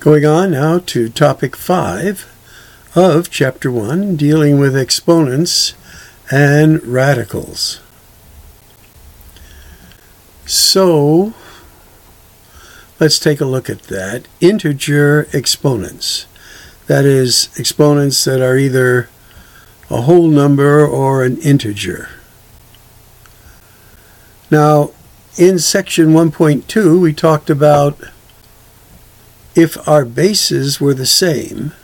Going on now to topic 5 of chapter 1, dealing with exponents and radicals. So let's take a look at that. Integer exponents. That is, exponents that are either a whole number or an integer. Now, in section 1.2, we talked about if our bases were the same,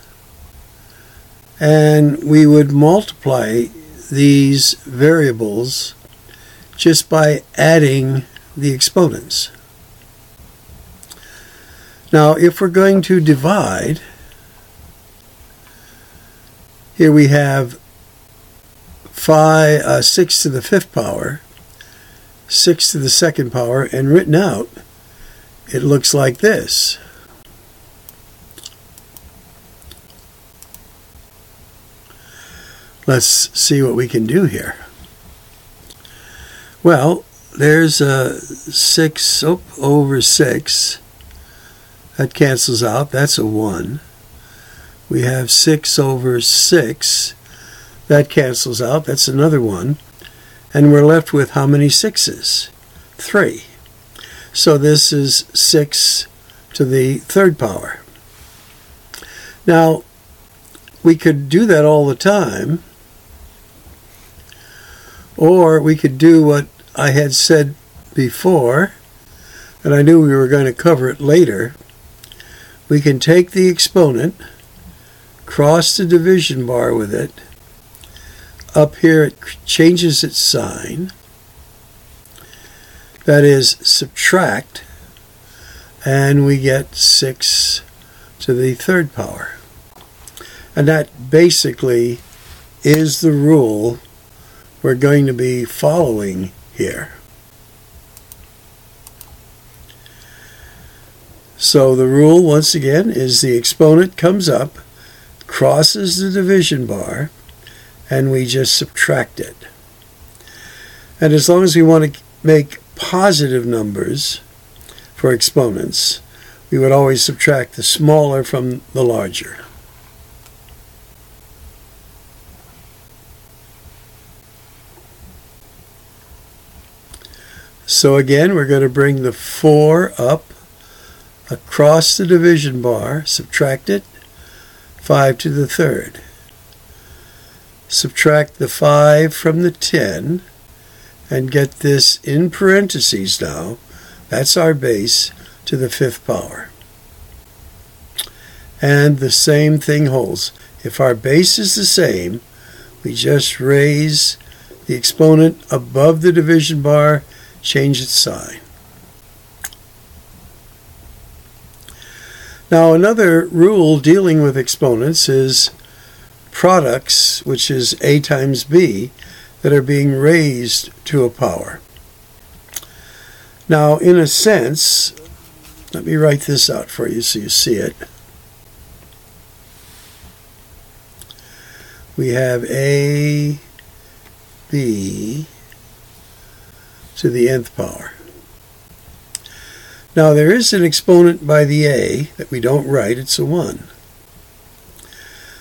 and we would multiply these variables just by adding the exponents. Now, if we're going to divide, here we have 6 to the 5th power, 6 to the 2nd power, and written out, it looks like this. Let's see what we can do here. Well, there's 6 over 6. That cancels out. That's a 1. We have 6 over 6. That cancels out. That's another 1. And we're left with how many 6s? 3. So this is 6 to the 3rd power. Now, we could do that all the time, or we could do what I had said before, and I knew we were going to cover it later. We can take the exponent, cross the division bar with it. Up here it changes its sign. That is, subtract, and we get 6 to the 3rd power. And that basically is the rule we're going to be following here. So the rule, once again, is the exponent comes up, crosses the division bar, and we just subtract it. And as long as we want to make positive numbers for exponents, we would always subtract the smaller from the larger. So again, we're going to bring the 4 up across the division bar, subtract it, 5 to the 3rd. Subtract the 5 from the 10, and get this in parentheses now. That's our base to the 5th power. And the same thing holds. If our base is the same, we just raise the exponent above the division bar, change its sign. Now, another rule dealing with exponents is products, which is a times b, that are being raised to a power. Now, in a sense, let me write this out for you so you see it. We have a, b to the nth power. Now, there is an exponent by the a that we don't write. It's a 1.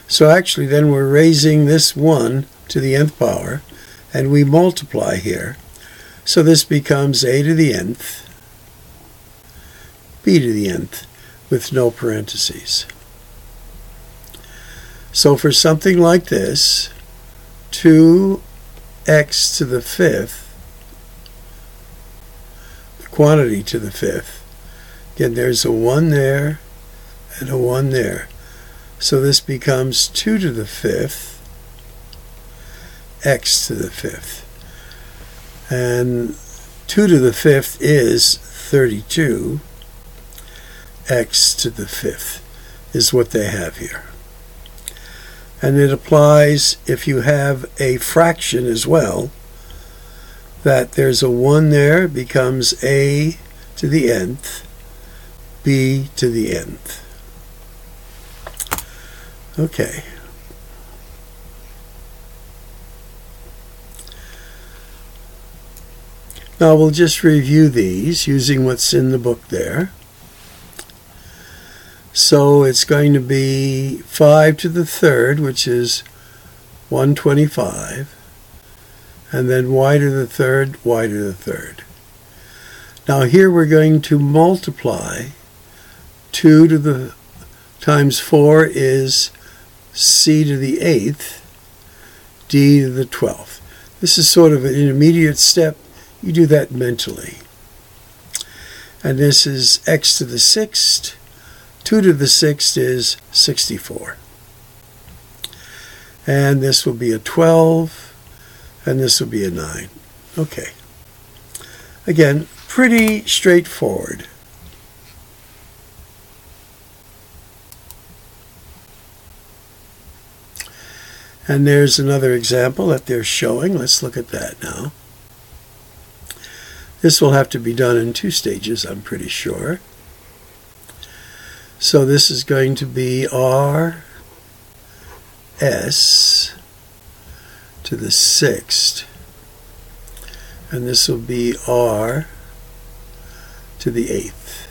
So actually, then we're raising this 1 to the nth power, and we multiply here. So this becomes a to the nth, b to the nth, with no parentheses. So for something like this, 2x to the 5th, the quantity to the 5th, again, there's a 1 there and a 1 there. So this becomes 2 to the 5th, x to the 5th. And 2 to the 5th is 32. X to the 5th is what they have here. And it applies if you have a fraction as well, that there's a 1 there, becomes a to the nth, b to the nth. Okay. Now we'll just review these using what's in the book there. So it's going to be 5 to the third, which is 125, and then y to the third, y to the third. Now here we're going to multiply 2 to the times 4 is c to the 8th, d to the 12th. This is sort of an intermediate step. You do that mentally. And this is x to the 6th. 2 to the 6th is 64. And this will be a 12, and this will be a 9. Okay. Again, pretty straightforward. And there's another example that they're showing. Let's look at that now. This will have to be done in 2 stages, I'm pretty sure. So this is going to be r s to the 6th, and this will be r to the 8th.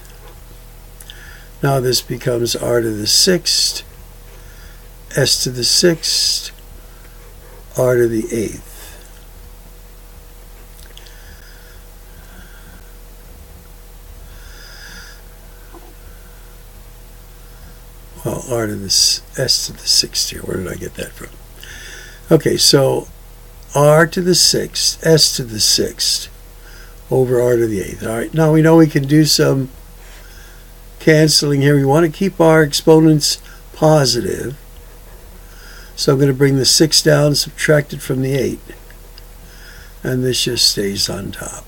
Now this becomes r to the 6th, s to the 6th, r to the 8th. Well, r to the s to the 6th here. Where did I get that from? Okay, so r to the 6th, s to the 6th over r to the 8th. All right, now we know we can do some canceling here. We want to keep our exponents positive. So I'm going to bring the 6 down, subtract it from the 8. And this just stays on top.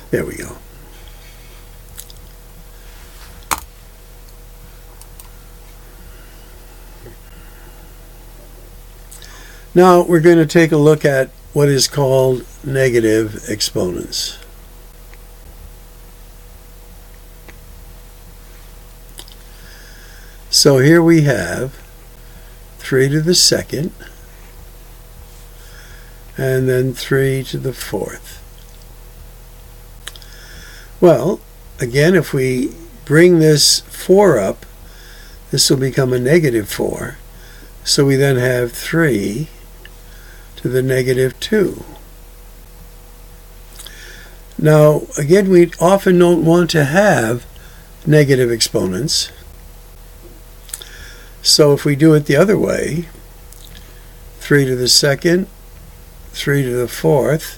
There we go. Now we're going to take a look at what is called negative exponents. So here we have 3 to the 2nd, and then 3 to the 4th. Well, again, if we bring this 4 up, this will become a negative 4. So we then have 3 to the negative 2. Now, again, we often don't want to have negative exponents. So if we do it the other way, 3 to the 2nd, 3 to the 4th,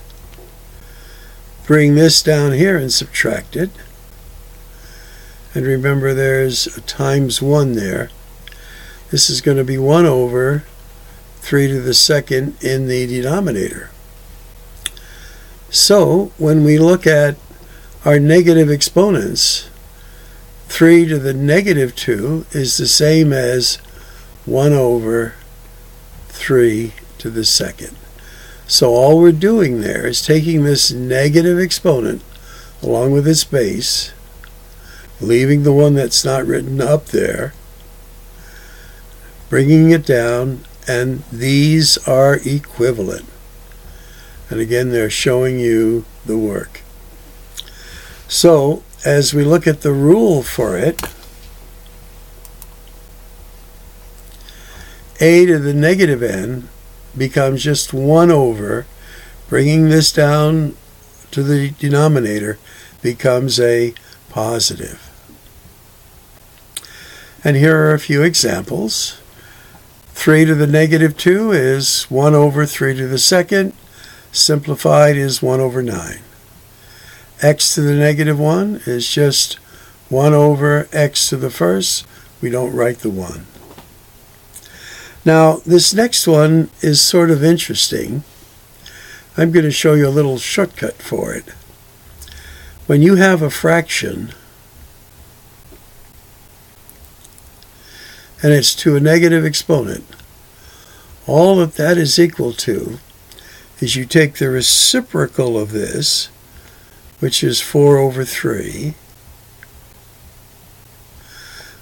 bring this down here and subtract it. And remember there's a times 1 there. This is going to be 1 over 3 to the 2nd in the denominator. So when we look at our negative exponents, 3 to the negative 2 is the same as 1 over 3 to the 2nd. So all we're doing there is taking this negative exponent along with its base, leaving the one that's not written up there, bringing it down, and these are equivalent. And again, they're showing you the work. So as we look at the rule for it, a to the negative n becomes just 1 over, bringing this down to the denominator, becomes a positive. And here are a few examples. 3 to the negative 2 is 1 over 3 to the 2nd. Simplified is 1 over 9. X to the negative 1 is just 1 over x to the 1st. We don't write the 1. Now, this next one is sort of interesting. I'm going to show you a little shortcut for it. When you have a fraction and it's to a negative exponent, all that that is equal to is you take the reciprocal of this, which is 4 over 3,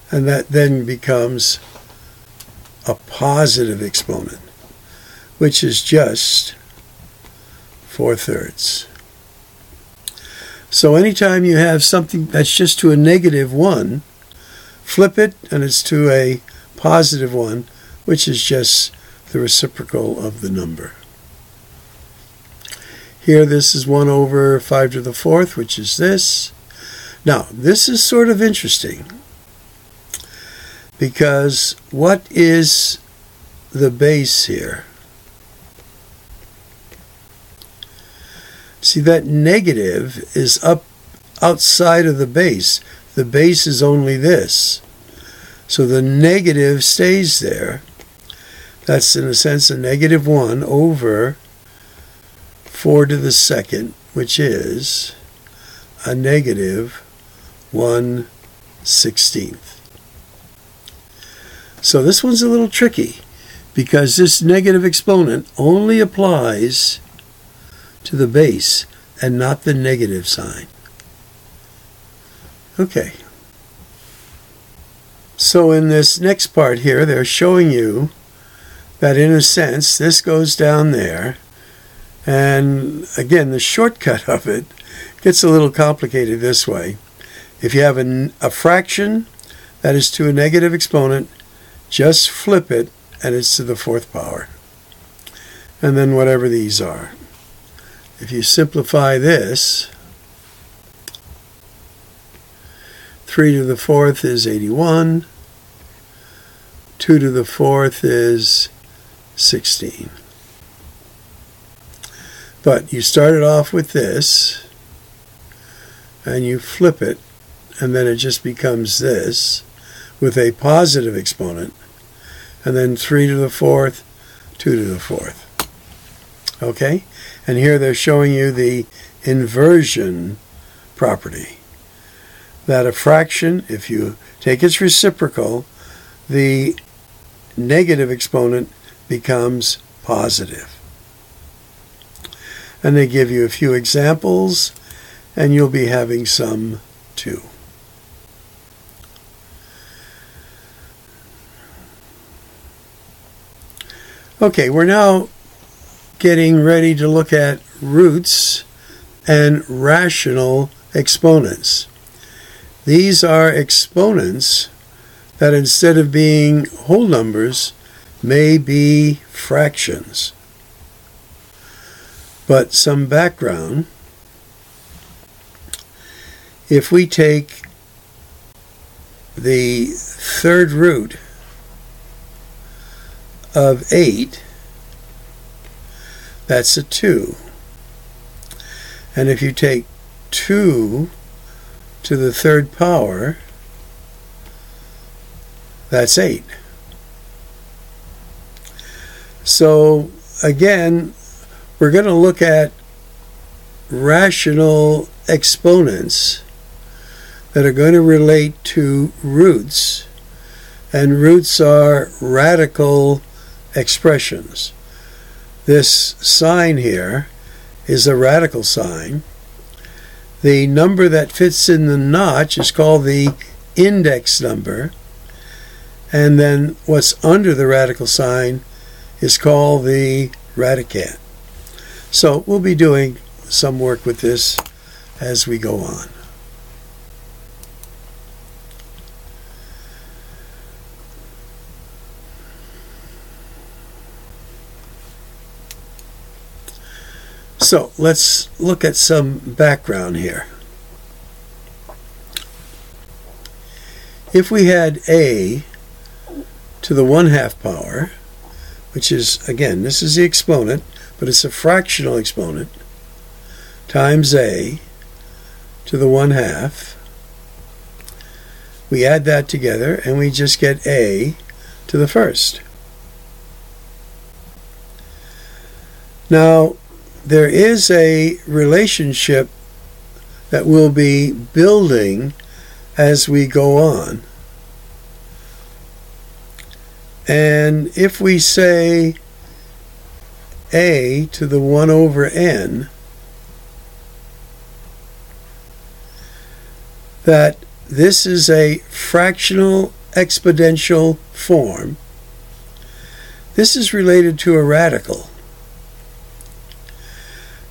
and that then becomes a positive exponent, which is just 4/3. So anytime you have something that's just to a -1, flip it and it's to a +1, which is just the reciprocal of the number. Here this is 1 over 5 to the 4th, which is this. Now, this is sort of interesting, because what is the base here? See, that negative is up outside of the base. The base is only this. So the negative stays there. That's, in a sense, a -1 over 4 to the 2nd, which is a -1/16. So this one's a little tricky, because this negative exponent only applies to the base and not the negative sign. Okay. So in this next part here, they're showing you that, in a sense, this goes down there. And again, the shortcut of it gets a little complicated this way. If you have a fraction that is to a negative exponent, just flip it and it's to the 4th power. And then whatever these are. If you simplify this, 3 to the 4th is 81. 2 to the 4th is 16. But you started off with this, and you flip it, and then it just becomes this, with a positive exponent, and then 3 to the 4th, 2 to the 4th. Okay? And here they're showing you the inversion property. That a fraction, if you take its reciprocal, the negative exponent becomes positive. And they give you a few examples, and you'll be having some too. Okay, we're now getting ready to look at roots and rational exponents. These are exponents that, instead of being whole numbers, may be fractions. But some background: if we take the third root of 8, that's a 2. And if you take 2 to the 3rd power, that's 8. So again, we're going to look at rational exponents that are going to relate to roots, and roots are radical expressions. This sign here is a radical sign. The number that fits in the notch is called the index number, and then what's under the radical sign is called the radicand. So we'll be doing some work with this as we go on. So let's look at some background here. If we had a to the 1/2 power, which is, again, this is the exponent, but it's a fractional exponent, times a to the 1/2, we add that together and we just get a to the 1st. Now, there is a relationship that we'll be building as we go on. And if we say a to the 1 over n, that this is a fractional exponential form, this is related to a radical.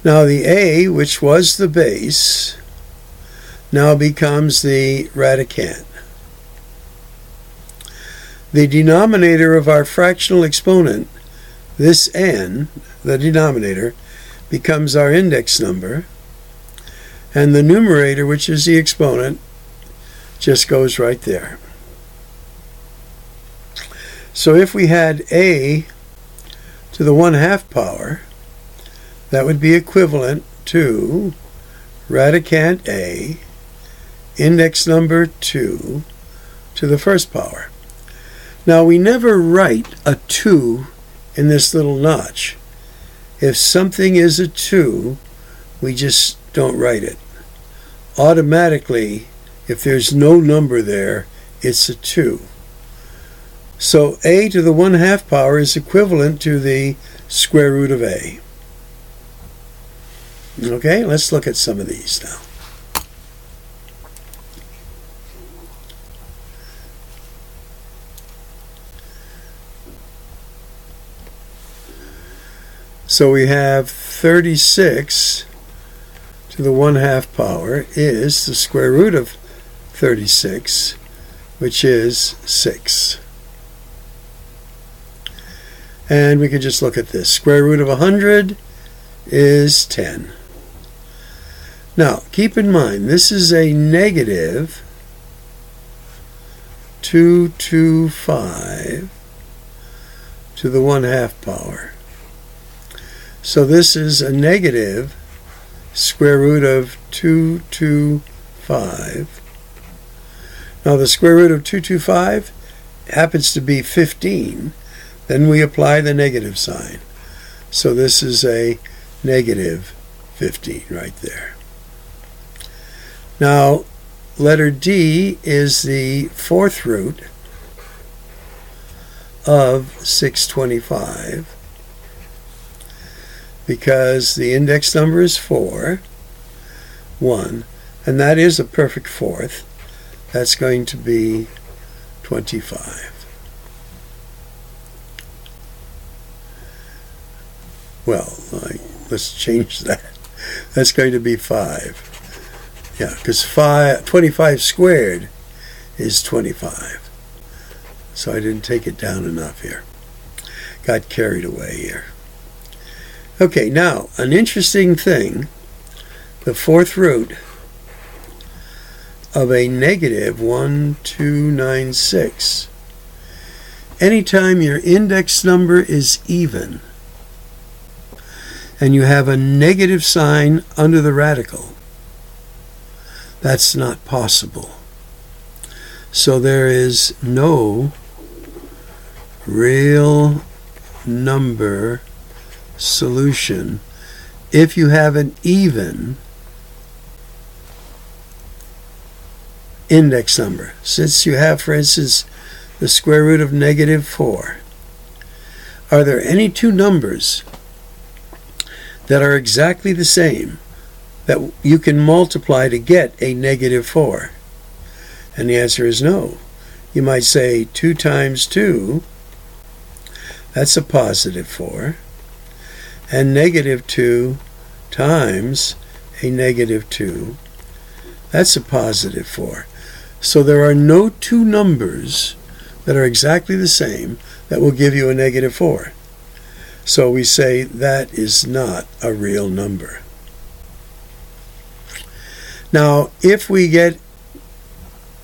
Now the a, which was the base, now becomes the radicand. The denominator of our fractional exponent, this n, the denominator, becomes our index number, and the numerator, which is the exponent, just goes right there. So if we had a to the 1/2 power, that would be equivalent to radicand a, index number 2, to the 1st power. Now we never write a 2 in this little notch. If something is a 2, we just don't write it. Automatically, if there's no number there, it's a 2. So a to the 1/2 power is equivalent to the square root of a. Okay, let's look at some of these now. So we have 36 to the 1/2 power is the square root of 36, which is 6. And we can just look at this. Square root of 100 is 10. Now, keep in mind, this is a negative 225 to the 1/2 power. So this is a negative square root of 225. Now the square root of 225 happens to be 15. Then we apply the negative sign. So this is a negative 15 right there. Now letter D is the 4th root of 625. Because the index number is 4, 1, and that is a perfect 4th. That's going to be 25. Well, let's change that. That's going to be 5. Yeah, because 25 squared is 25. So I didn't take it down enough here. Got carried away here. Okay, now, an interesting thing, the 4th root of a negative 1296. Anytime your index number is even and you have a negative sign under the radical, that's not possible. So there is no real number solution if you have an even index number. Since you have, for instance, the square root of negative 4, are there any two numbers that are exactly the same that you can multiply to get a negative 4? And the answer is no. You might say 2 times 2, that's a positive 4. And negative 2 times a negative 2, that's a positive 4. So there are no two numbers that are exactly the same that will give you a negative 4. So we say that is not a real number. Now, if we get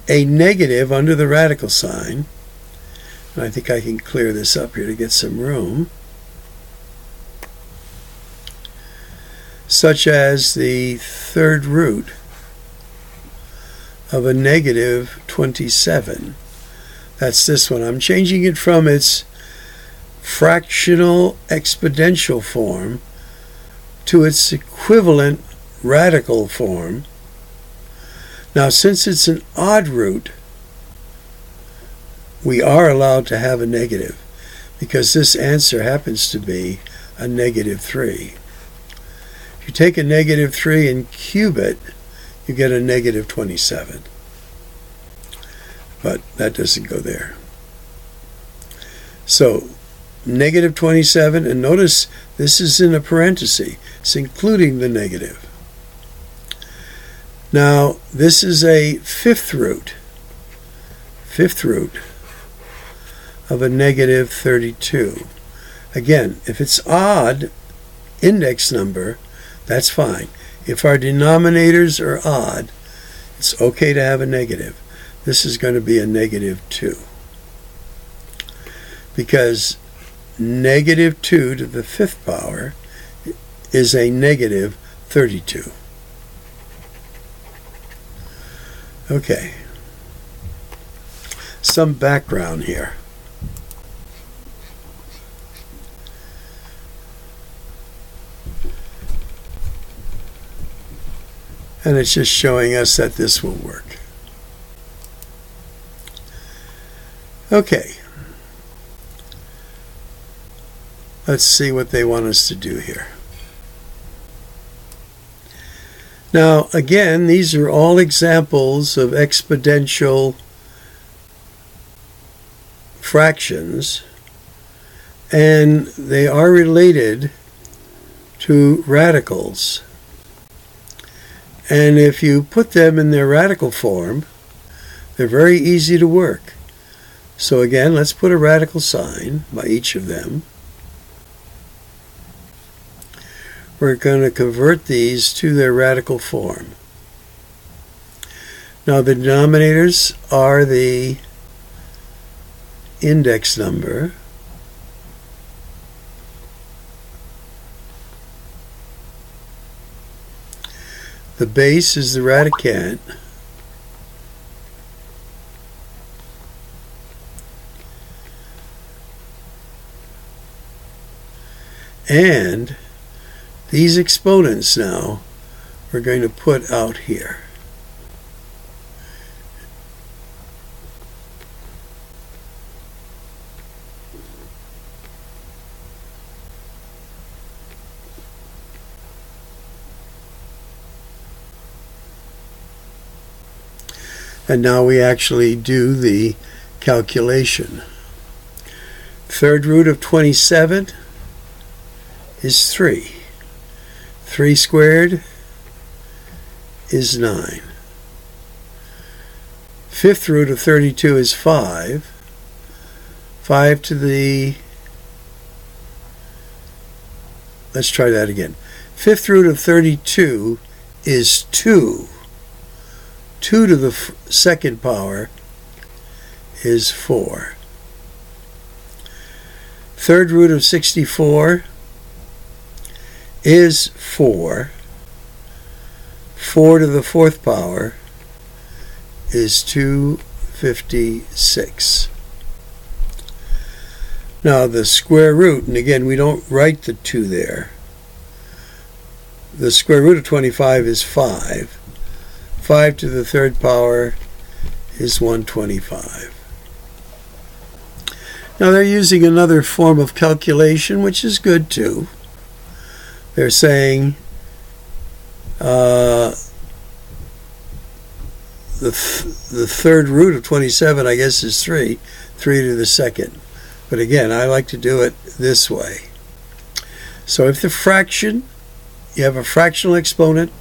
a negative under the radical sign, and I think I can clear this up here to get some room, such as the 3rd root of a negative 27. That's this one. I'm changing it from its fractional exponential form to its equivalent radical form. Now, since it's an odd root, we are allowed to have a negative, because this answer happens to be a negative 3. If you take a negative 3 and cube it, you get a negative 27. But that doesn't go there. So, negative 27, and notice this is in a parenthesis. It's including the negative. Now, this is a fifth root of a negative 32. Again, if it's odd index number, that's fine. If our denominators are odd, it's okay to have a negative. This is going to be a negative 2. Because negative 2 to the fifth power is a negative 32. Okay. Some background here. And it's just showing us that this will work. Okay. Let's see what they want us to do here. Now, again, these are all examples of exponential fractions, and they are related to radicals. And if you put them in their radical form, they're very easy to work. So again, let's put a radical sign by each of them. We're going to convert these to their radical form. Now the denominators are the index number. The base is the radicand. And these exponents now we're going to put out here. And now we actually do the calculation. Third root of 27 is 3. 3 squared is 9. Fifth root of 32 is 5. 5 to the... Let's try that again. Fifth root of 32 is 2. 2 to the second power is 4. Third root of 64 is 4. 4 to the fourth power is 256. Now the square root, and again we don't write the 2 there. The square root of 25 is 5. 5 to the third power is 125. Now they're using another form of calculation, which is good too. They're saying the third root of 27, I guess, is 3. 3 to the second. But again, I like to do it this way. So if the fraction, you have a fractional exponent,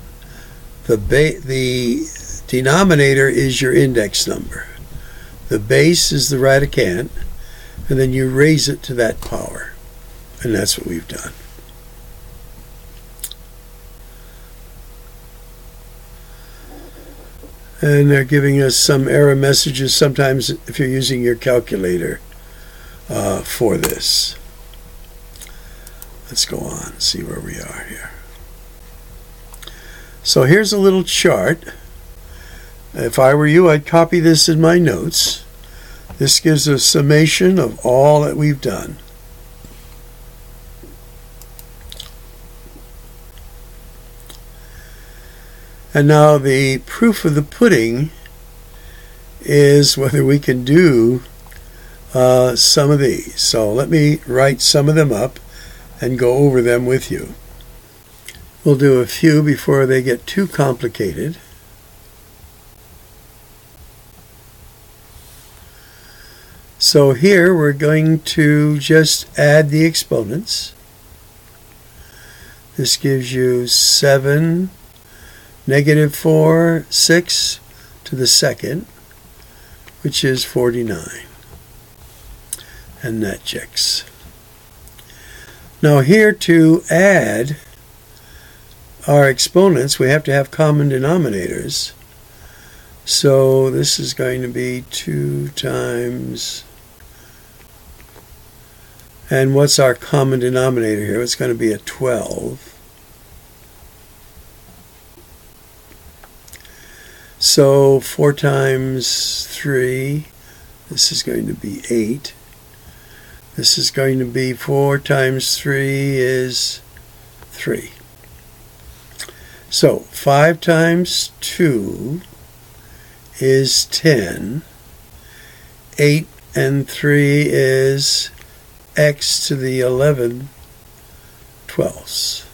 the denominator is your index number. The base is the radicand, and then you raise it to that power. And that's what we've done. And they're giving us some error messages sometimes if you're using your calculator for this. Let's go on and see where we are here. So here's a little chart. If I were you, I'd copy this in my notes. This gives a summation of all that we've done. And now the proof of the pudding is whether we can do some of these. So let me write some of them up and go over them with you. We'll do a few before they get too complicated. So here we're going to just add the exponents. This gives you 7 Negative 4 6 to the second, which is 49. And that checks. Now here, to add our exponents, we have to have common denominators. So this is going to be 2 times, and what's our common denominator here? It's going to be a 12. So 4 times 3, this is going to be 8. This is going to be 4 times 3 is 3. So 5 times 2 is 10. 8 and 3 is x to the 11 twelfths.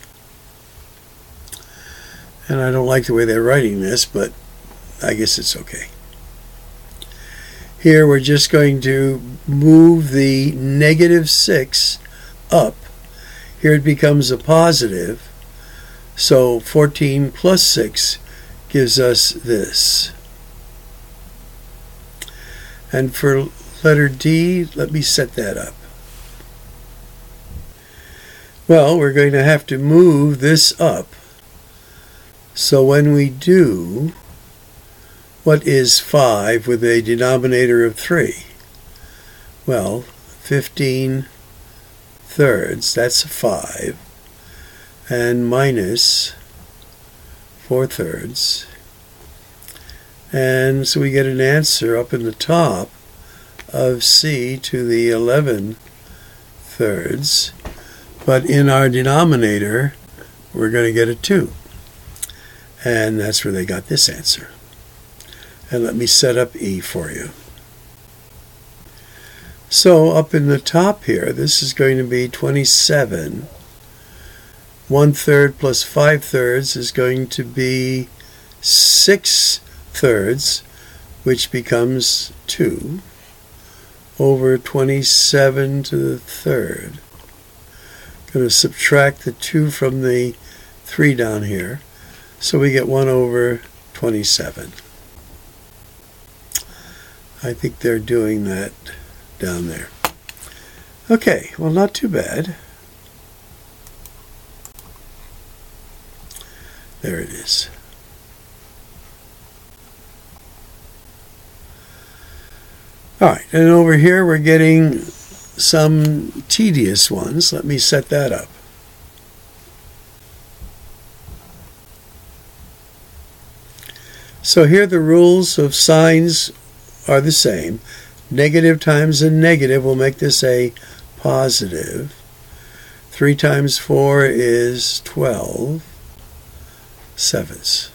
And I don't like the way they're writing this, but I guess it's okay. Here we're just going to move the negative 6 up. Here it becomes a positive. So 14 plus 6 gives us this. And for letter D, let me set that up. Well, we're going to have to move this up. So when we do, what is 5 with a denominator of 3? Well, 15 thirds, that's 5, and minus 4 thirds. And so we get an answer up in the top of C to the 11 thirds. But in our denominator, we're going to get a 2. And that's where they got this answer. And let me set up E for you. So up in the top here, this is going to be 27. 1/3 plus 5 thirds is going to be 6 thirds, which becomes 2, over 27 to the third. Going to subtract the 2 from the 3 down here, so we get 1 over 27. I think they're doing that down there. Okay, well, not too bad. There it is. All right, and over here we're getting some tedious ones. Let me set that up. So here the rules of signs are the same. Negative times a negative will make this a positive. 3 times 4 is 12 sevenths.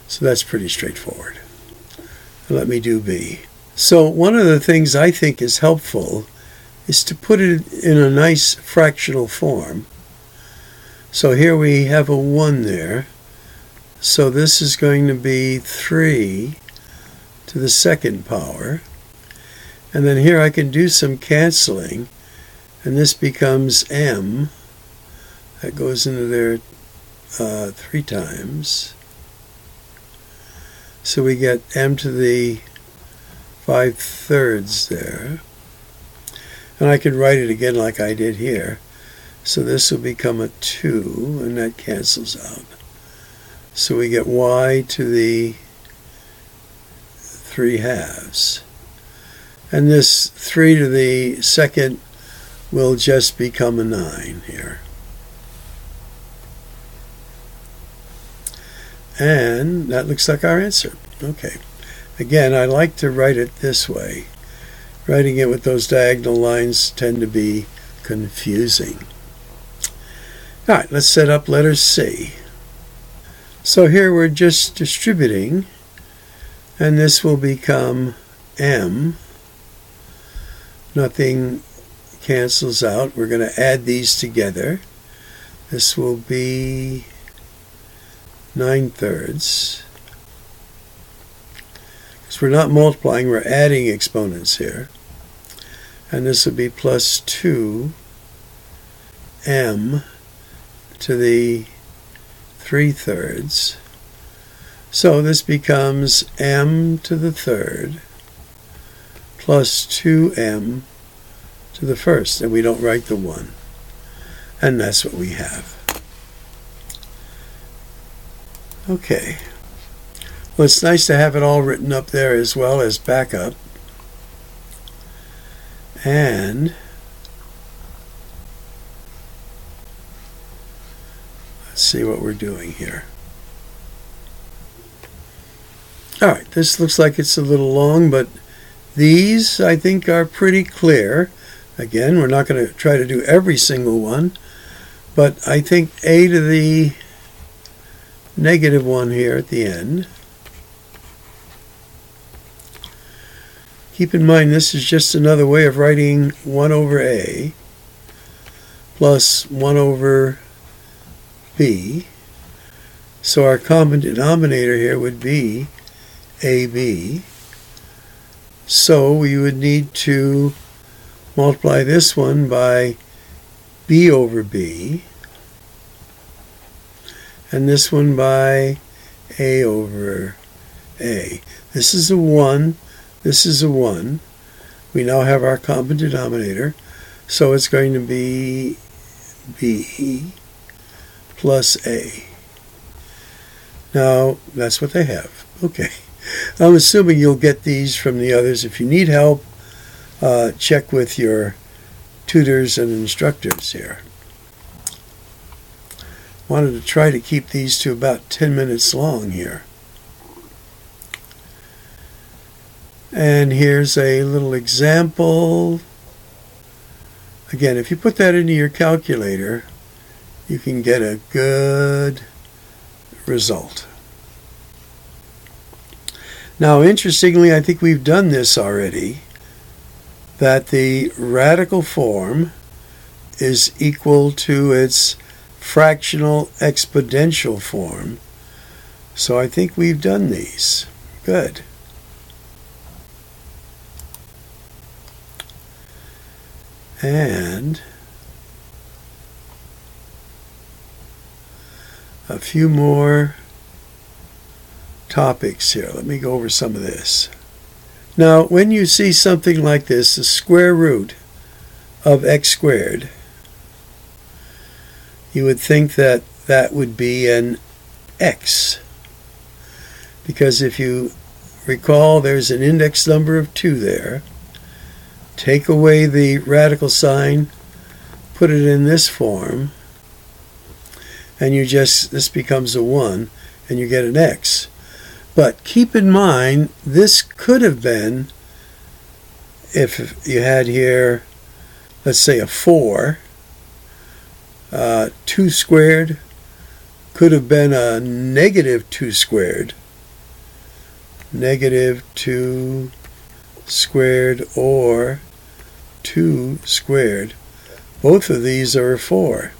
So that's pretty straightforward. Let me do B. So one of the things I think is helpful is to put it in a nice fractional form. So here we have a 1 there. So this is going to be 3 to the second power. And then here I can do some canceling, and this becomes m. That goes into there 3 times. So we get m to the 5 thirds there. And I can write it again like I did here. So this will become a 2, and that cancels out. So we get y to the 3 halves. And this 3 to the second will just become a 9 here. And that looks like our answer. Okay. Again, I like to write it this way. Writing it with those diagonal lines tend to be confusing. All right, let's set up letter C. So here we're just distributing, and this will become m. Nothing cancels out. We're going to add these together. This will be 9 thirds. Because we're not multiplying, we're adding exponents here. And this will be plus 2 m to the 3 thirds, So this becomes m to the third plus 2m to the first, and we don't write the 1. And that's what we have. Okay. Well, it's nice to have it all written up there as well as backup. And let's see what we're doing here. Alright, this looks like it's a little long, but these I think are pretty clear. Again, we're not going to try to do every single one, but I think a to the negative 1 here at the end. Keep in mind this is just another way of writing 1 over a plus 1 over b. So our common denominator here would be ab. So we would need to multiply this one by b over b, and this one by a over a. This is a 1, this is a 1. We now have our common denominator, so it's going to be b plus a. Now, that's what they have. Okay. I'm assuming you'll get these from the others. If you need help, check with your tutors and instructors here. Wanted to try to keep these to about 10 minutes long here. And here's a little example. Again, if you put that into your calculator, you can get a good result. Now, interestingly, I think we've done this already, that the radical form is equal to its fractional exponential form. So I think we've done these. Good. And a few more topics here. Let me go over some of this. Now, when you see something like this, the square root of x squared, you would think that that would be an x. Because if you recall, there's an index number of 2 there. Take away the radical sign, put it in this form, and this becomes a 1, and you get an x. But keep in mind, this could have been, if you had here, let's say a 4, 2 squared could have been a negative 2 squared, negative 2 squared, or 2 squared. Both of these are a 4.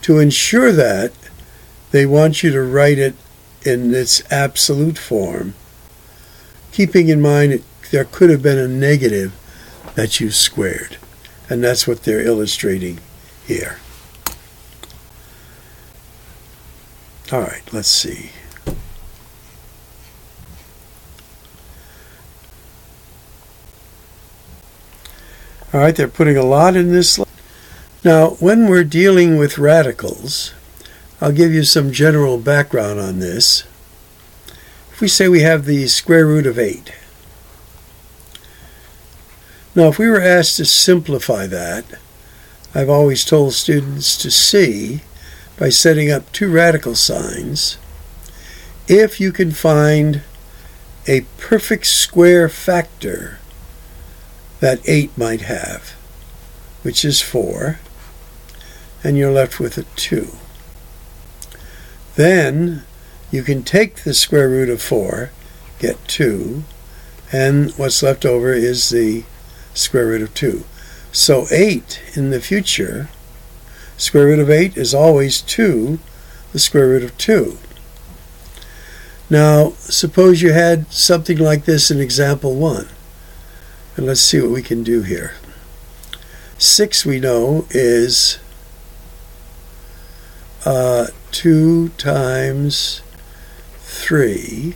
To ensure that, they want you to write it in its absolute form, keeping in mind there could have been a negative that you squared, and that's what they're illustrating here. All right, let's see. All right, they're putting a lot in this. Now, when we're dealing with radicals, I'll give you some general background on this. If we say we have the square root of 8. Now, if we were asked to simplify that, I've always told students to see, by setting up 2 radical signs, if you can find a perfect square factor that 8 might have, which is 4, and you're left with a 2. Then you can take the square root of 4, get 2, and what's left over is the square root of 2. So 8 in the future, square root of 8 is always 2, the square root of 2. Now, suppose you had something like this in example 1. And let's see what we can do here. 6, we know, is 2 times 3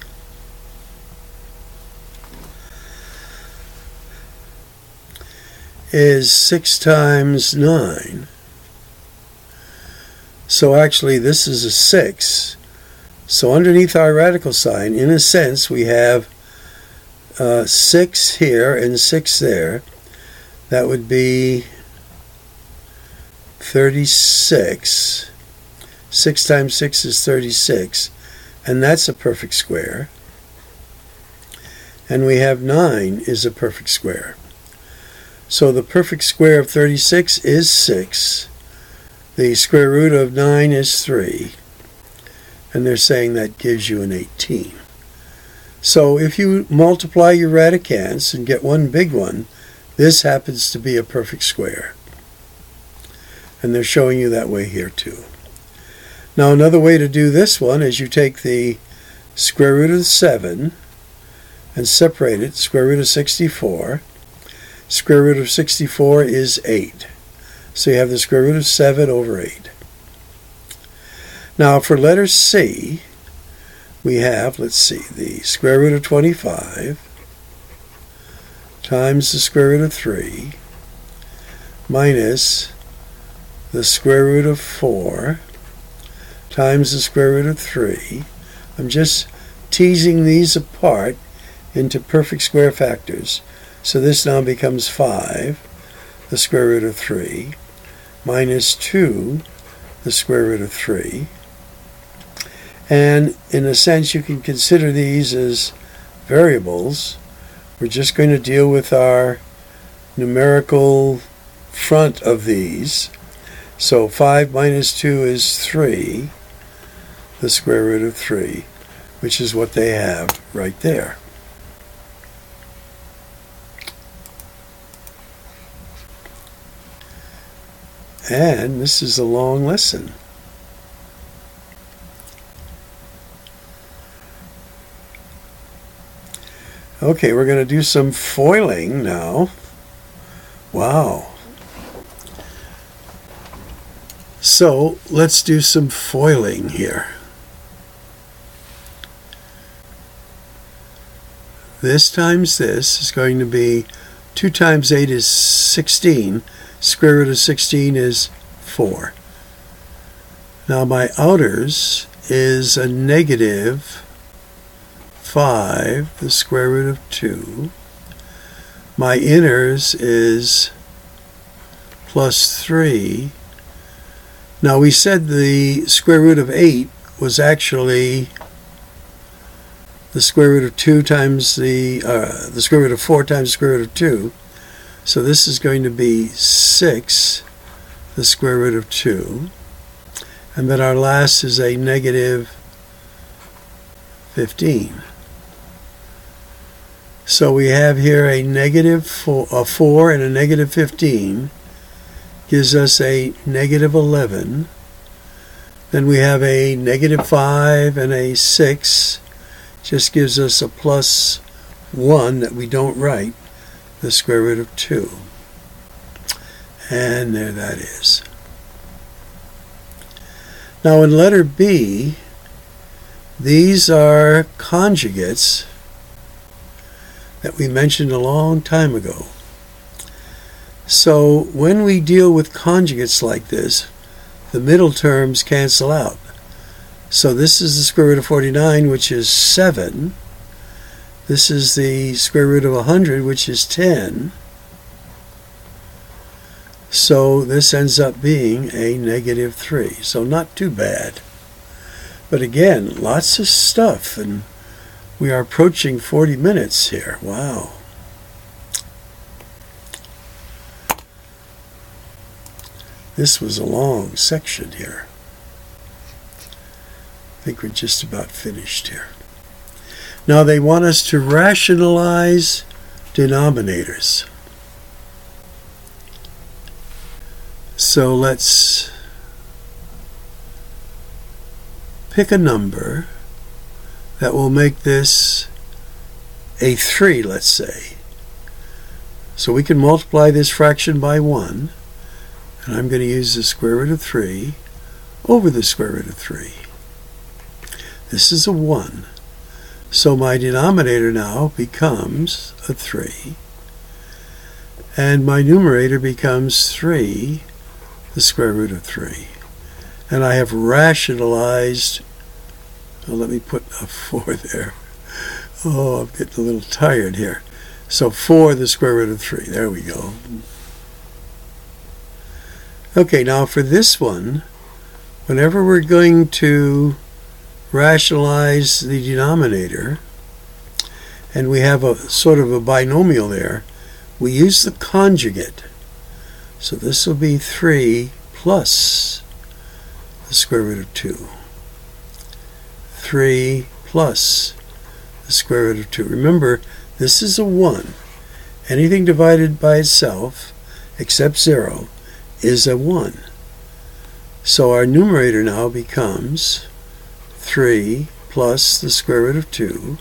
is 6 times 9. So actually this is a 6. So underneath our radical sign, in a sense, we have 6 here and 6 there. That would be 36. 6 times 6 is 36. And that's a perfect square. And we have 9 is a perfect square. So the perfect square of 36 is 6. The square root of 9 is 3. And they're saying that gives you an 18. So if you multiply your radicands and get one big one, this happens to be a perfect square. And they're showing you that way here too. Now another way to do this one is you take the square root of 7 and separate it, square root of 64. Square root of 64 is 8. So you have the square root of 7 over 8. Now for letter C, we have, let's see, the square root of 25 times the square root of 3 minus the square root of 4 times the square root of 3. I'm just teasing these apart into perfect square factors. So this now becomes 5, the square root of 3, minus 2, the square root of 3. And in a sense, you can consider these as variables. We're just going to deal with our numerical front of these. So 5 minus 2 is 3, the square root of 3, which is what they have right there. And this is a long lesson. Okay, we're going to do some foiling now. Wow. So let's do some foiling here. This times this is going to be 2 times 8 is 16. Square root of 16 is 4. Now my outers is a negative 5, the square root of 2. My inners is plus 3. Now we said the square root of 8 was actually the square root of 2 times the square root of 4 times the square root of 2. So this is going to be 6, the square root of 2. And then our last is a negative 15. So we have here a negative 4 and a negative 15 gives us a negative 11. Then we have a negative 5 and a 6 just gives us a plus 1 that we don't write, the square root of 2. And there that is. Now in letter B, these are conjugates that we mentioned a long time ago. So when we deal with conjugates like this, the middle terms cancel out. So this is the square root of 49, which is 7. This is the square root of 100, which is 10. So this ends up being a negative 3. So not too bad. But again, lots of stuff, and we are approaching 40 minutes here. Wow. This was a long section here. I think we're just about finished here. Now they want us to rationalize denominators. So let's pick a number that will make this a 3, let's say. So we can multiply this fraction by 1. And I'm going to use the square root of 3 over the square root of 3. This is a 1. So my denominator now becomes a 3. And my numerator becomes 3, the square root of 3. And I have rationalized, well, let me put a 4 there. Oh, I'm getting a little tired here. So 4, the square root of 3. There we go. Okay, now for this one, whenever we're going to rationalize the denominator, and we have a sort of a binomial there, we use the conjugate. So this will be 3 plus the square root of 2. 3 plus the square root of 2. Remember, this is a 1. Anything divided by itself, except 0, is a 1. So our numerator now becomes 3 plus the square root of 2.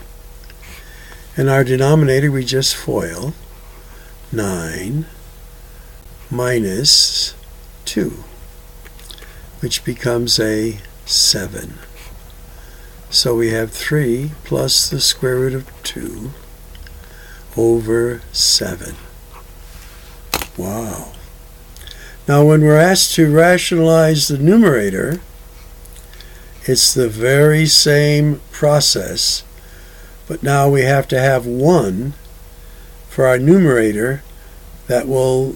And our denominator we just FOIL, 9 minus 2, which becomes a 7. So we have 3 plus the square root of 2 over 7. Wow. Now when we're asked to rationalize the numerator, it's the very same process, but now we have to have 1 for our numerator that will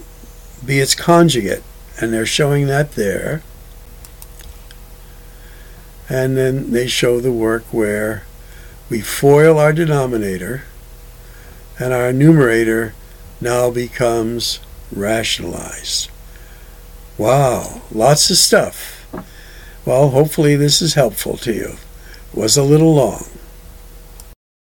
be its conjugate, and they're showing that there. And then they show the work where we FOIL our denominator, and our numerator now becomes rationalized. Wow, lots of stuff. Well, hopefully this is helpful to you. It was a little long.